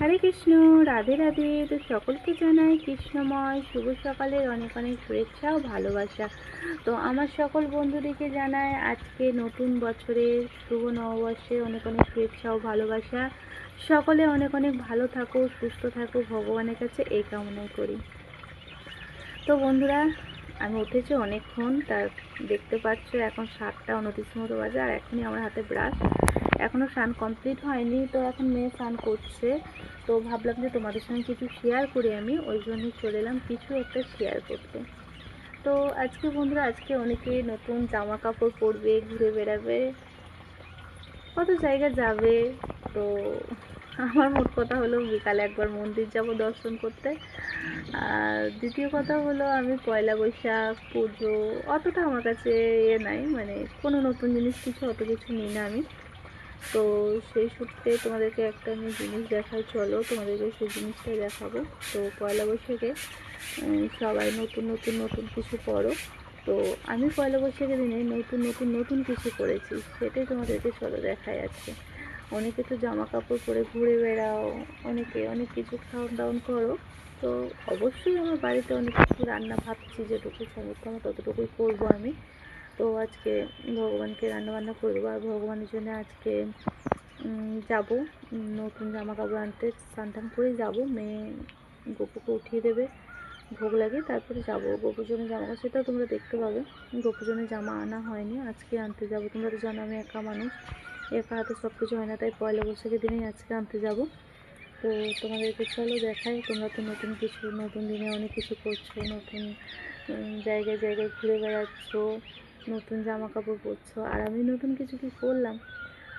হরে কৃষ্ণ, রাধে রাধে। তো সকলকে জানাই কৃষ্ণময় শুভ সকালের অনেক অনেক শুভেচ্ছা ও ভালোবাসা। তো আমার সকল বন্ধুদেরকে জানাই আজকে নতুন বছরের শুভ নববর্ষে অনেক অনেক শুভেচ্ছা ও ভালোবাসা। সকলে অনেক অনেক ভালো থাকো, সুস্থ থাকো, ভগবানের কাছে এই কামনাই করি। তো বন্ধুরা, আমি উঠেছি অনেকক্ষণ, তার দেখতে পাচ্ছ এখন 7টা 29 মতো বাজে, আর এখনই আমার হাতে ব্রাশ। এখনও স্নান কমপ্লিট হয়নি, তো এখন মেয়ে স্নান করছে। তো ভাবলাম যে তোমাদের সঙ্গে কিছু শেয়ার করি, আমি ওই জন্যই চলে এলাম কিছু একটা শেয়ার করতে। তো আজকে বন্ধুরা, আজকে অনেকে নতুন জামা কাপড় পরবে, ঘুরে বেড়াবে, কত জায়গা যাবে। তো আমার মোট কথা হলো বিকালে একবার মন্দির যাব দর্শন করতে। আর দ্বিতীয় কথা হলো আমি পয়লা বৈশাখ পুজো অতটা আমার কাছে নাই, মানে কোনো নতুন জিনিস কিছু অত কিছু নিই না আমি। তো সেই সূত্রে তোমাদেরকে একটা আমি জিনিস দেখাই, চলো তোমাদেরকে সেই জিনিসটাই দেখাবো। তো পয়লা বৈশাখে সবাই নতুন নতুন নতুন কিছু করো। তো আমি পয়লা বৈশাখের দিনে নতুন নতুন নতুন কিছু করেছি, সেটাই তোমাদেরকে চলো দেখাই আজকে। অনেকে তো জামা কাপড় পরে ঘুরে বেড়াও, অনেকে অনেক কিছু খাওয়া দাওয়া করো। তো অবশ্যই আমার বাড়িতে অনেক কিছু রান্না ভাবছি, যেটুকু সমর্থ আমার ততটুকুই করবো আমি। তো আজকে ভগবানকে রান্নাবান্না করে দেবো, আর ভগবানের জন্য আজকে যাব নতুন জামা কাপড় আনতে। স্নান টান করেই যাবো, মেয়ে গোপুকে উঠিয়ে দেবে, ভোগ লাগে, তারপরে যাবো গোপুর জন্য জামা কাপড়, সেটাও তোমরা দেখতে পাবে। গোপুর জন্য জামা আনা হয়নি, আজকে আনতে যাব। তোমরা তো জানো আমি একা মানুষ, একা হাতে সব কিছু হয় না, তাই পয়লা বৈশাখের দিনেই আজকে আনতে যাব। তো তোমাদেরকে চলো দেখাই। তোমরা তো নতুন কিছু, নতুন দিনে অনেক কিছু করছো, নতুন জায়গায় জায়গায় ঘুরে বেড়াচ্ছ, নতুন জামা কাপড় পরছো, আর আমি নতুন কিছু কি করলাম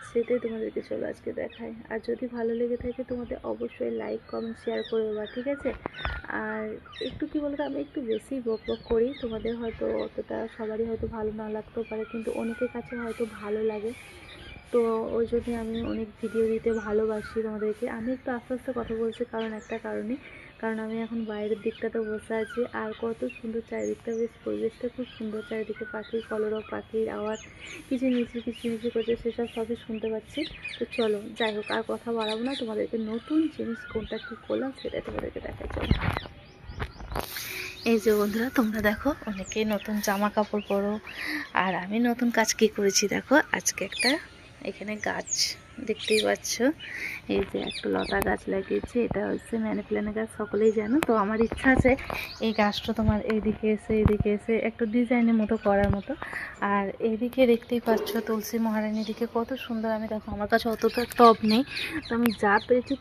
সেটাই তোমাদেরকে চলো আজকে দেখাই। আর যদি ভালো লেগে থাকে তোমাদের অবশ্যই লাইক কমেন্ট শেয়ার করে দেবা, ঠিক আছে? আর একটু কি বলতো, আমি একটু বেশি বক বক করি, তোমাদের হয়তো অতটা সবারই হয়তো ভালো না লাগতেও পারে, কিন্তু অনেকের কাছে হয়তো ভালো লাগে। তো ওই জন্যই আমি অনেক ভিডিও দিতে ভালোবাসি তোমাদেরকে। আমি একটু আস্তে আস্তে কথা বলছি, কারণ একটা কারণে, কারণ আমি এখন বাইরের দিকটাতে বসে আছি, আর কত সুন্দর চারিদিকটা, বেশ পরিবেশটা খুব সুন্দর, চারিদিকে পাখির কলরব, পাখির আওয়াজ, কিচিরমিচির করছে, সেসব সবই শুনতে পাচ্ছি। তো চলো যাই হোক, আর কথা বাড়াবো না, তোমাদেরকে নতুন জিনিস কোনটা কী করলাম সেটাই তোমাদেরকে দেখাই, চলো। এই যে বন্ধুরা, তোমরা দেখো অনেকেই নতুন জামা কাপড় পরো, আর আমি নতুন কাজ কী করেছি দেখো। আজকে একটা এখানে গাছ দেখতেই পাচ্ছ, এই যে একটা লতা গাছ লাগিয়েছি, এটা হচ্ছে মানি প্ল্যান্ট গাছ, সকলেই জানো। তো আমার ইচ্ছা আছে এই গাছটা তোমার এইদিকে এসে একটু ডিজাইনের মতো করার মতো। আর এইদিকে দেখতেই পাচ্ছ তুলসী মহারানীর দিকে কত সুন্দর। আমি দেখো আমার কাছে অতটা টব নেই, তো আমি যা পেরেছি